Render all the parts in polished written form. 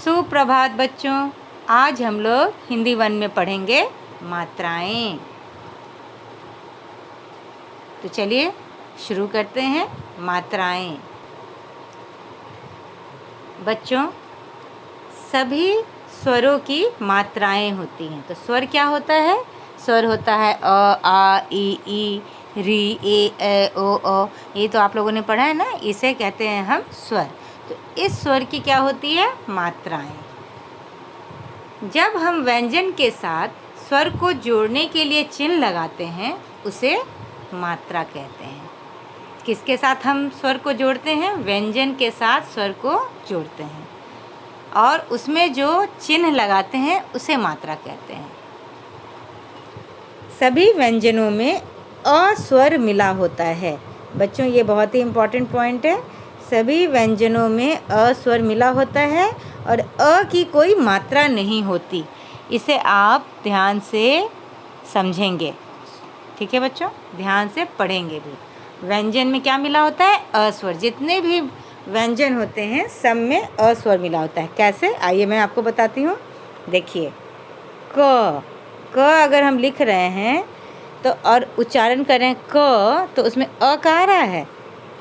सुप्रभात बच्चों। आज हम लोग हिंदी 1 में पढ़ेंगे मात्राएं। तो चलिए शुरू करते हैं। मात्राएं। बच्चों, सभी स्वरों की मात्राएं होती हैं। तो स्वर क्या होता है? स्वर होता है अ, आ, ई, री, ए, ओ, औ। ये तो आप लोगों ने पढ़ा है ना, इसे कहते हैं हम स्वर। तो इस स्वर की क्या होती है? मात्राएं। जब हम व्यंजन के साथ स्वर को जोड़ने के लिए चिन्ह लगाते हैं, उसे मात्रा कहते हैं। किसके साथ हम स्वर को जोड़ते हैं? व्यंजन के साथ स्वर को जोड़ते हैं और उसमें जो चिन्ह लगाते हैं उसे मात्रा कहते हैं। सभी व्यंजनों में अ स्वर मिला होता है। बच्चों, ये बहुत ही इम्पोर्टेंट पॉइंट है। सभी व्यंजनों में अ स्वर मिला होता है और अ की कोई मात्रा नहीं होती। इसे आप ध्यान से समझेंगे, ठीक है बच्चों? ध्यान से पढ़ेंगे भी। व्यंजन में क्या मिला होता है? अ स्वर। जितने भी व्यंजन होते हैं सब में अ स्वर मिला होता है। कैसे? आइए मैं आपको बताती हूँ। देखिए, क अगर हम लिख रहे हैं तो और उच्चारण कर रहे हैं क, तो उसमें अ का आ रहा है,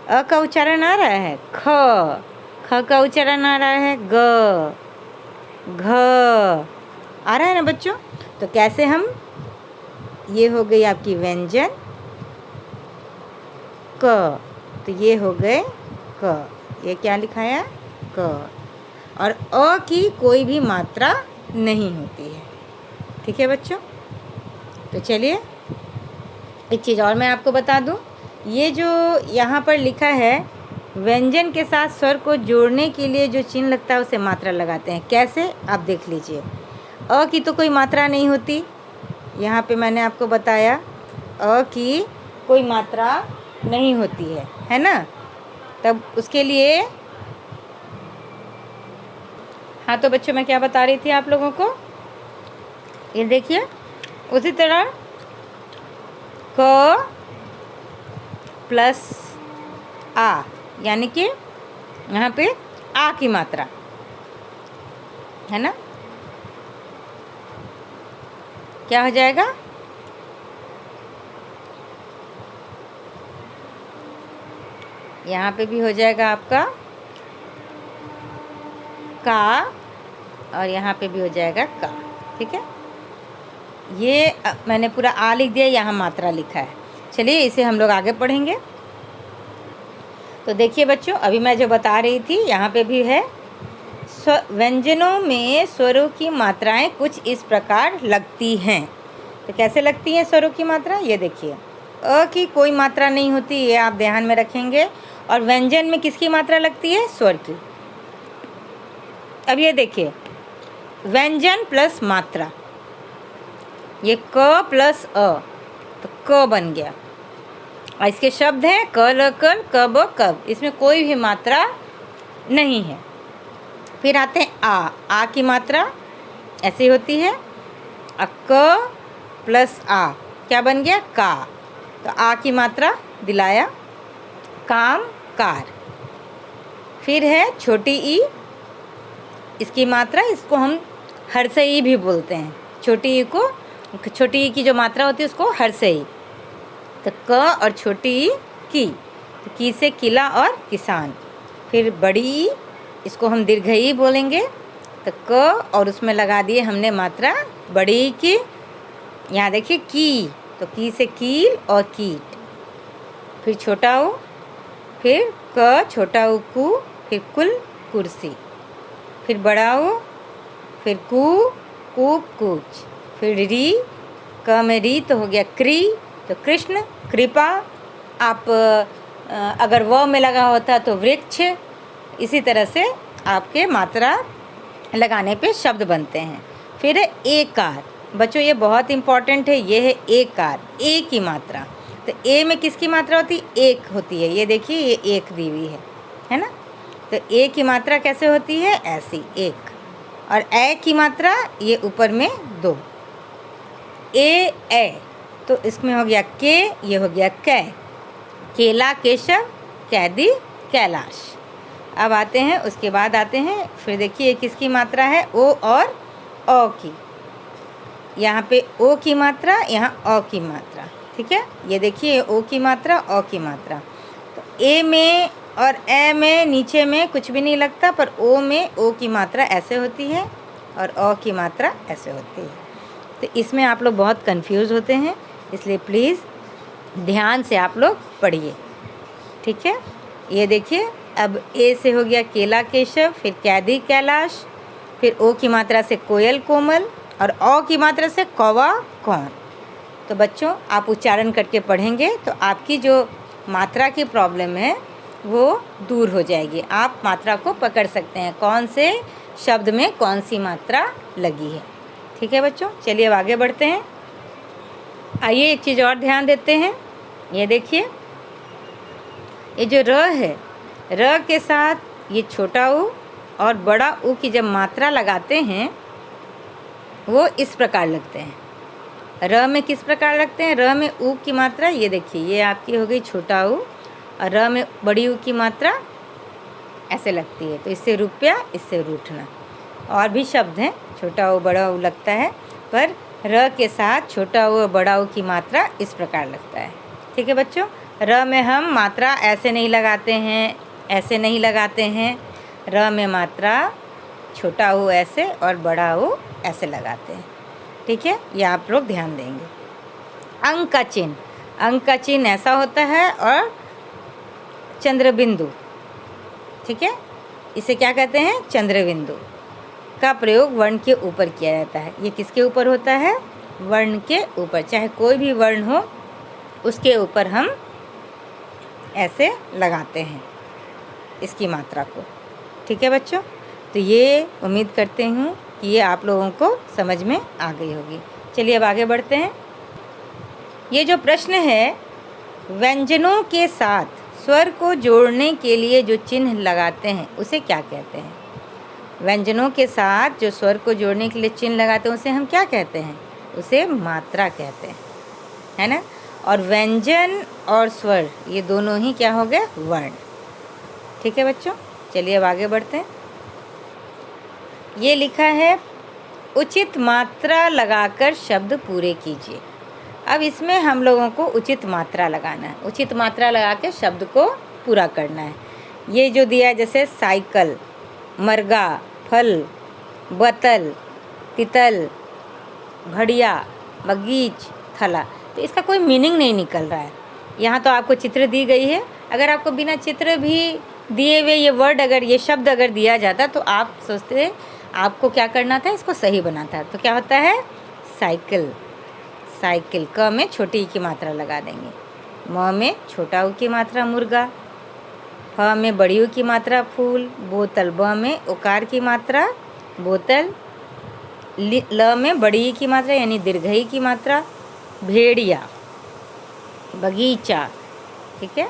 अ का उच्चारण आ रहा है। ख का उच्चारण आ रहा है। घ आ रहा है ना बच्चों? तो कैसे हम, ये हो गई आपकी व्यंजन क, तो ये हो गए क। ये क्या लिखाया? क। और अ की कोई भी मात्रा नहीं होती है, ठीक है बच्चों? तो चलिए एक चीज़ और मैं आपको बता दूं। ये जो यहाँ पर लिखा है, व्यंजन के साथ स्वर को जोड़ने के लिए जो चिन्ह लगता है उसे मात्रा लगाते हैं। कैसे? आप देख लीजिए। अ की तो कोई मात्रा नहीं होती, यहाँ पे मैंने आपको बताया अ की कोई मात्रा नहीं होती है ना? तब उसके लिए, हाँ तो बच्चों मैं क्या बता रही थी आप लोगों को, ये देखिए। उसी तरह क प्लस आ, यानी कि यहाँ पे आ की मात्रा है ना, क्या हो जाएगा? यहाँ पे भी हो जाएगा आपका का और यहाँ पे भी हो जाएगा का, ठीक है? ये मैंने पूरा आ लिख दिया, यहाँ मात्रा लिखा है। चलिए इसे हम लोग आगे पढ़ेंगे। तो देखिए बच्चों, अभी मैं जो बता रही थी यहाँ पे भी है। व्यंजनों में स्वरों की मात्राएं कुछ इस प्रकार लगती हैं। तो कैसे लगती हैं स्वरों की मात्रा? ये देखिए, अ की कोई मात्रा नहीं होती, ये आप ध्यान में रखेंगे। और व्यंजन में किसकी मात्रा लगती है? स्वर की। अब ये देखिए, व्यंजन प्लस मात्रा, ये क प्लस अ, तो क बन गया। और इसके शब्द हैं क, ल, कल, कब, कब। इसमें कोई भी मात्रा नहीं है। फिर आते हैं आ की मात्रा ऐसी होती है। क प्लस आ क्या बन गया? का। तो आ की मात्रा दिलाया, काम, कार। फिर है छोटी ई, इसकी मात्रा, इसको हम हर्षई भी बोलते हैं। छोटी ई को, छोटी ई की जो मात्रा होती है उसको हर्षई। तो क और छोटी ई की, तो की से किला और किसान। फिर बड़ी ई, इसको हम दीर्घई बोलेंगे। तो क और उसमें लगा दिए हमने मात्रा बड़ी की। यहाँ देखिए की, तो की से कील और कीट। फिर छोटा ऊ, फिर क छोटा ऊ कु, फिर कुल कुर्सी। फिर बड़ा ऊ, फिर कु कूच। फिर री, क में री तो हो गया क्री, तो कृष्ण, कृपा। आप अगर व में लगा होता तो वृक्ष। इसी तरह से आपके मात्रा लगाने पे शब्द बनते हैं। फिर है एकार। बच्चों ये बहुत इम्पॉर्टेंट है, ये है एकार, ए की मात्रा। तो ए में किसकी मात्रा होती है? एक होती है। ये देखिए, ये एक दी हुई है ना? तो ए की मात्रा कैसे होती है? ऐसी, एक। और ए की मात्रा ये ऊपर में दो, ए, तो इसमें हो गया के, ये हो गया कै। केला केशव, कैदी कैलाश। अब आते हैं, उसके बाद आते हैं, फिर देखिए किसकी मात्रा है, ओ और अ की। यहाँ पे ओ की मात्रा, यहाँ अ की मात्रा, ठीक है। ये देखिए ओ की मात्रा, अ की मात्रा। तो ए में और ए में नीचे में कुछ भी नहीं लगता, पर ओ में ओ की मात्रा ऐसे होती है और अ की मात्रा ऐसे होती है। तो इसमें आप लोग बहुत कंफ्यूज होते हैं, इसलिए प्लीज़ ध्यान से आप लोग पढ़िए, ठीक है। ये देखिए, अब ए से हो गया केला केशव, फिर कैदी कैलाश, फिर ओ की मात्रा से कोयल कोमल और अ की मात्रा से कौवा कौन। तो बच्चों आप उच्चारण करके पढ़ेंगे तो आपकी जो मात्रा की प्रॉब्लम है वो दूर हो जाएगी। आप मात्रा को पकड़ सकते हैं, कौन से शब्द में कौन सी मात्रा लगी है, ठीक है बच्चों। चलिए अब आगे बढ़ते हैं। आइए एक चीज़ और ध्यान देते हैं। ये देखिए, ये जो र है, र के साथ ये छोटा ऊ और बड़ा ऊ की जब मात्रा लगाते हैं वो इस प्रकार लगते हैं। र में किस प्रकार लगते हैं, र में ऊ की मात्रा, ये देखिए ये आपकी हो गई छोटा ऊ, और र में बड़ी ऊ की मात्रा ऐसे लगती है। तो इससे रुपया, इससे रूठना। और भी शब्द हैं छोटा ऊ बड़ा ऊ लगता है, पर र के साथ छोटा ऊ और बड़ा ऊ की मात्रा इस प्रकार लगता है, ठीक है बच्चों। र में हम मात्रा ऐसे नहीं लगाते हैं, ऐसे नहीं लगाते हैं। र में मात्रा छोटा ऊ ऐसे और बड़ा ऊ ऐसे लगाते हैं, ठीक है। ये आप लोग ध्यान देंगे। अंक का चिन्ह, अंक का चिन्ह ऐसा होता है, और चंद्रबिंदु, ठीक है, इसे क्या कहते हैं, चंद्रबिंदु का प्रयोग वर्ण के ऊपर किया जाता है। ये किसके ऊपर होता है, वर्ण के ऊपर, चाहे कोई भी वर्ण हो उसके ऊपर हम ऐसे लगाते हैं इसकी मात्रा को, ठीक है बच्चों। तो ये उम्मीद करते हूँ कि ये आप लोगों को समझ में आ गई होगी। चलिए अब आगे बढ़ते हैं। ये जो प्रश्न है, व्यंजनों के साथ स्वर को जोड़ने के लिए जो चिन्ह लगाते हैं उसे क्या कहते हैं। व्यंजनों के साथ जो स्वर को जोड़ने के लिए चिन्ह लगाते हैं उसे हम क्या कहते हैं, उसे मात्रा कहते हैं, है ना। और व्यंजन और स्वर ये दोनों ही क्या हो गए, वर्ण, ठीक है बच्चों। चलिए अब आगे बढ़ते हैं। ये लिखा है, उचित मात्रा लगाकर शब्द पूरे कीजिए। अब इसमें हम लोगों को उचित मात्रा लगाना है, उचित मात्रा लगा के शब्द को पूरा करना है। ये जो दिया है, जैसे साइकिल, मरगा, फल, बोतल, तितल, घड़िया, बगीच, थला, तो इसका कोई मीनिंग नहीं निकल रहा है। यहाँ तो आपको चित्र दी गई है, अगर आपको बिना चित्र भी दिए हुए ये वर्ड अगर, ये शब्द अगर दिया जाता तो आप सोचते आपको क्या करना था, इसको सही बनाता है। तो क्या होता है, साइकिल, साइकिल, क में छोटी ई की मात्रा लगा देंगे, म में छोटा ऊ की मात्रा मुर्गा, फ में बड़ी ऊ की मात्रा फूल, बोतल, ब में उकार की मात्रा बोतल, ल में बड़ी ई की मात्रा यानी दीर्घई की मात्रा भेड़िया, बगीचा, ठीक है।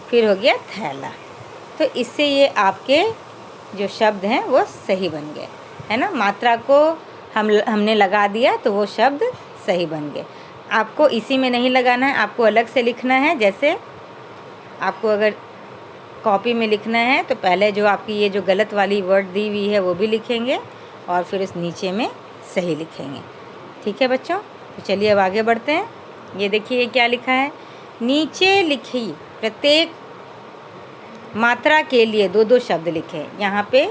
फिर हो गया थैला। तो इससे ये आपके जो शब्द हैं वो सही बन गए, है ना। मात्रा को हमने लगा दिया तो वो शब्द सही बन गए। आपको इसी में नहीं लगाना है, आपको अलग से लिखना है। जैसे आपको अगर कॉपी में लिखना है तो पहले जो आपकी ये जो गलत वाली वर्ड दी हुई है वो भी लिखेंगे और फिर इस नीचे में सही लिखेंगे, ठीक है बच्चों। तो चलिए अब आगे बढ़ते हैं। ये देखिए ये क्या लिखा है, नीचे लिखी प्रत्येक मात्रा के लिए दो दो शब्द लिखे। यहाँ पे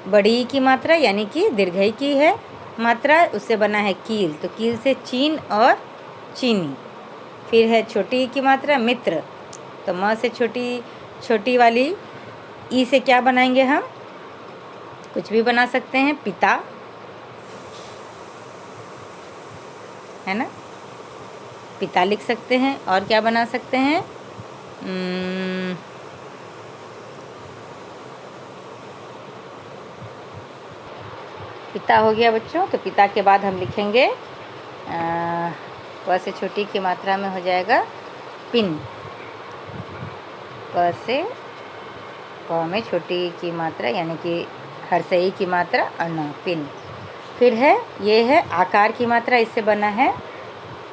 बड़ी की मात्रा यानी कि दीर्घई की है मात्रा, उससे बना है कील, तो कील से चीन और चीनी। फिर है छोटी की मात्रा मित्र, तो म से छोटी वाली ई से क्या बनाएंगे हम, कुछ भी बना सकते हैं, पिता, है ना, पिता लिख सकते हैं। और क्या बना सकते हैं, पिता हो गया बच्चों। तो पिता के बाद हम लिखेंगे प से छोटी की मात्रा में हो जाएगा पिन, प से प में छोटी की मात्रा यानी कि हर्षई की मात्रा और न, पिन। फिर है ये है आकार की मात्रा, इससे बना है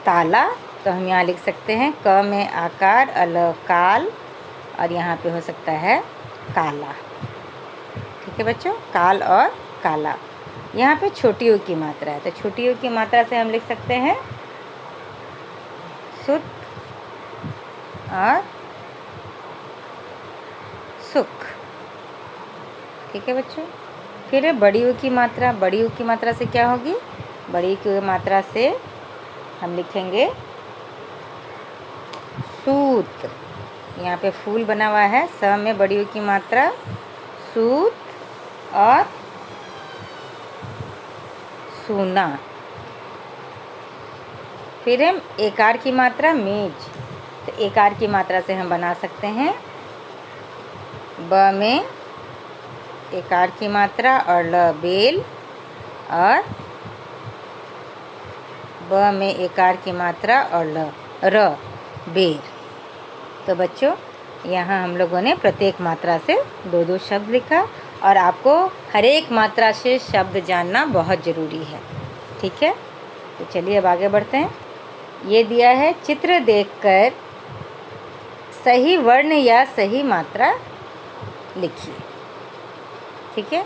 ताला, तो हम यहाँ लिख सकते हैं क में आकार, अल काल, और यहाँ पे हो सकता है काला। ठीक है बच्चों, काल और काला। यहाँ पे छोटी ऊ की मात्रा है, तो छोटी ऊ की मात्रा से हम लिख सकते हैं सुत और सुख। ठीक है बच्चों, फिर है बड़ी ऊ की मात्रा। बड़ी ऊ की मात्रा से क्या होगी? बड़ी ऊ की मात्रा से हम लिखेंगे सूत। यहाँ पे फूल बना हुआ है, स में बड़ी ऊ की मात्रा सूत और सूना। फिर हम एकार की मात्रा मेज, तो एकार की मात्रा से हम बना सकते हैं ब में एकार की मात्रा और ल बेल, और ब में एकार की मात्रा और ल र बेर। तो बच्चों यहाँ हम लोगों ने प्रत्येक मात्रा से दो दो शब्द लिखा, और आपको हर एक मात्रा से शब्द जानना बहुत ज़रूरी है। ठीक है, तो चलिए अब आगे बढ़ते हैं। ये दिया है, चित्र देखकर सही वर्ण या सही मात्रा लिखिए। ठीक है,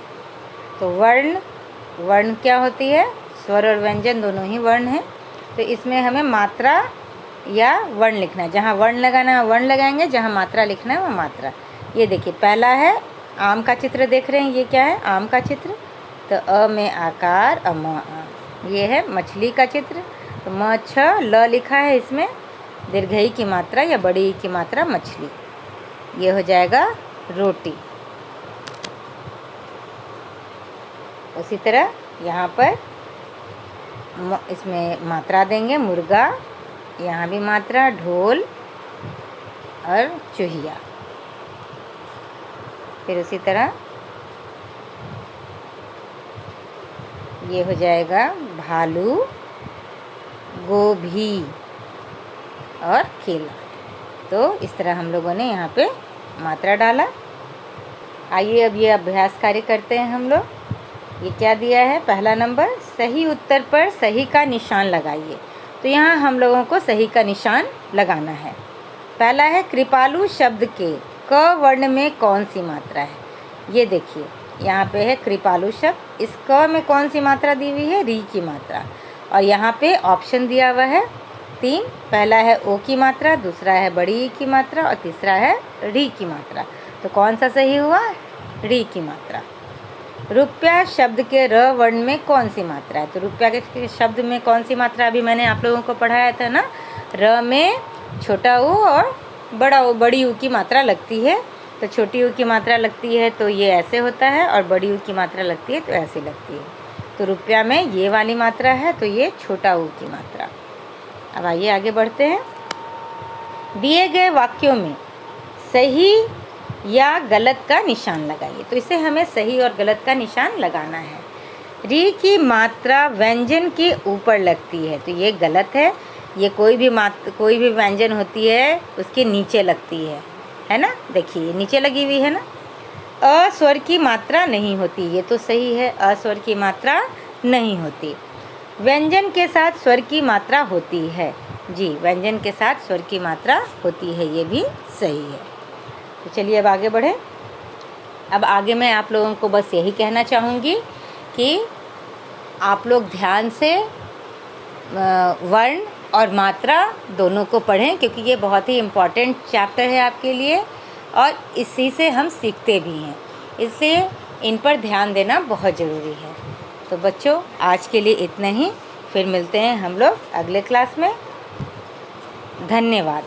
तो वर्ण क्या होती है? स्वर और व्यंजन दोनों ही वर्ण हैं, तो इसमें हमें मात्रा या वर्ण लिखना है। जहाँ वर्ण लगाना है वर्ण लगाएंगे, जहाँ मात्रा लिखना है वह मात्रा। ये देखिए, पहला है आम का चित्र देख रहे हैं, ये क्या है? आम का चित्र। तो अ में आकार, अम आ। ये है मछली का चित्र, तो म छ ल लिखा है, इसमें दीर्घई की मात्रा या बड़ी की मात्रा मछली। ये हो जाएगा रोटी। उसी तरह यहाँ पर इसमें मात्रा देंगे मुर्गा, यहाँ भी मात्रा ढोल और चूहिया। फिर उसी तरह ये हो जाएगा भालू, गोभी और केला। तो इस तरह हम लोगों ने यहाँ पे मात्रा डाला। आइए अब ये अभ्यास कार्य करते हैं हम लोग। ये क्या दिया है? पहला नंबर, सही उत्तर पर सही का निशान लगाइए। तो यहाँ हम लोगों को सही का निशान लगाना है। पहला है, कृपालु शब्द के क वर्ण में कौन सी मात्रा है? ये देखिए, यहाँ पे है कृपालु शब्द, इस क में कौन सी मात्रा दी हुई है? री की मात्रा। और यहाँ पे ऑप्शन दिया हुआ है 3। पहला है ओ की मात्रा, दूसरा है बड़ी ई की मात्रा और तीसरा है री की मात्रा। तो कौन सा सही हुआ? री की मात्रा। रुपया शब्द के र वर्ण में कौन सी मात्रा है? तो रुपया के शब्द में कौन सी मात्रा अभी मैंने आप लोगों को पढ़ाया था ना? र में छोटा ऊ और बड़ी ऊ की मात्रा लगती है। तो छोटी ऊ की मात्रा लगती है तो ये ऐसे होता है, और बड़ी ऊ की मात्रा लगती है तो ऐसे लगती है। तो रुपया में ये वाली मात्रा है, तो ये छोटा ऊ की मात्रा। अब आइए आगे बढ़ते हैं। दिए गए वाक्यों में सही या गलत का निशान लगाइए। तो इसे हमें सही और गलत का निशान लगाना है। री की मात्रा व्यंजन के ऊपर लगती है, तो ये गलत है। ये कोई भी व्यंजन होती है उसके नीचे लगती है ना? देखिए नीचे लगी हुई है ना। अ स्वर की मात्रा नहीं होती, ये तो सही है, अ स्वर की मात्रा नहीं होती। व्यंजन के साथ स्वर की मात्रा होती है, जी व्यंजन के साथ स्वर की मात्रा होती है, ये भी सही है। तो चलिए अब आगे बढ़ें। अब आगे मैं आप लोगों को बस यही कहना चाहूँगी कि आप लोग ध्यान से वर्ण और मात्रा दोनों को पढ़ें, क्योंकि ये बहुत ही इम्पॉर्टेंट चैप्टर है आपके लिए, और इसी से हम सीखते भी हैं, इसलिए इन पर ध्यान देना बहुत ज़रूरी है। तो बच्चों आज के लिए इतना ही, फिर मिलते हैं हम लोग अगले क्लास में। धन्यवाद।